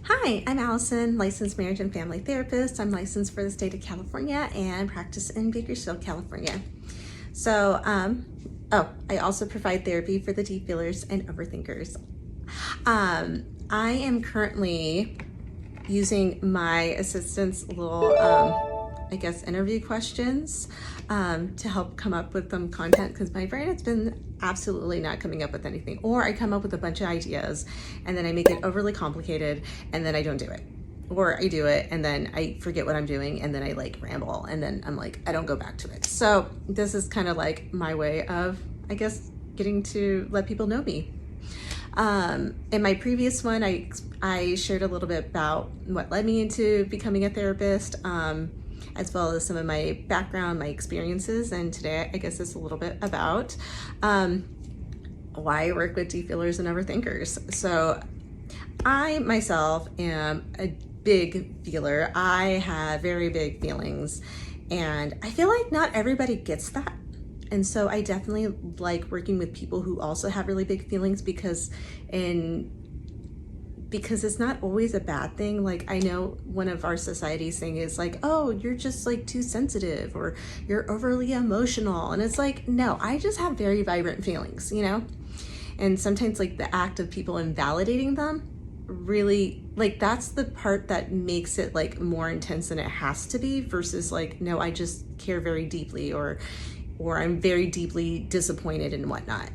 Hi, I'm Allison, licensed marriage and family therapist. I'm licensed for the state of California and practice in Bakersfield, California. So, I also provide therapy for the deep feelers and overthinkers. I am currently using my assistant's little, interview questions to help come up with some content because my brain has been absolutely not coming up with anything. Or I come up with a bunch of ideas and then I make it overly complicated and then I don't do it. Or I do it and then I forget what I'm doing and then I ramble and then I'm I don't go back to it. So this is kind of like my way of, getting to let people know me. In my previous one, I shared a little bit about what led me into becoming a therapist, as well as some of my background, my experiences. And today, I guess it's a little bit about why I work with deep feelers and overthinkers. So I myself am a big feeler. I have very big feelings, and I feel like not everybody gets that. And so I definitely like working with people who also have really big feelings because it's not always a bad thing. I know one of our society's thing is oh, you're just too sensitive or you're overly emotional. And it's no, I just have very vibrant feelings, And sometimes the act of people invalidating them really that's the part that makes it more intense than it has to be versus no, I just care very deeply or I'm very deeply disappointed and whatnot,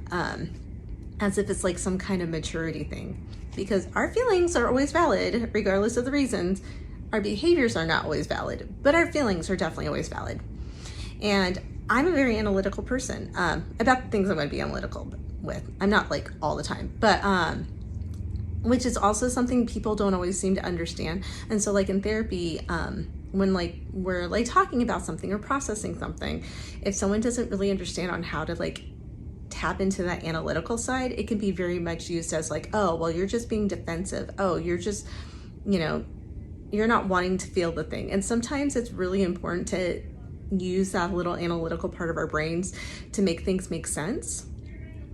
as if it's some kind of maturity thing, because our feelings are always valid regardless of the reasons. Our behaviors are not always valid, but our feelings are definitely always valid. And I'm a very analytical person about the things I'm going to be analytical with. I'm not all the time, but which is also something people don't always seem to understand. And so in therapy, when we're talking about something or processing something, if someone doesn't really understand on how to tap into that analytical side, it can be very much used as oh, well, you're just being defensive. Oh, you're just, you're not wanting to feel the thing. And sometimes it's really important to use that little analytical part of our brains to make things make sense.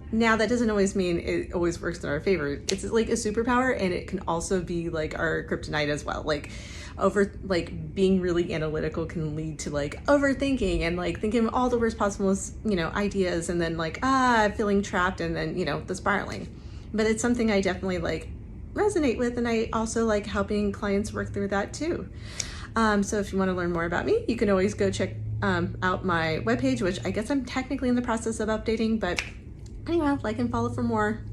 Now, that doesn't always mean it always works in our favor. It's a superpower, and it can also be our kryptonite as well. Being really analytical can lead to overthinking and thinking of all the worst possible, ideas, and then feeling trapped, and then, the spiraling. But it's something I definitely resonate with, and I also helping clients work through that too. So if you want to learn more about me, you can always go check out my webpage, which I guess I'm technically in the process of updating, but anyway, like and follow for more.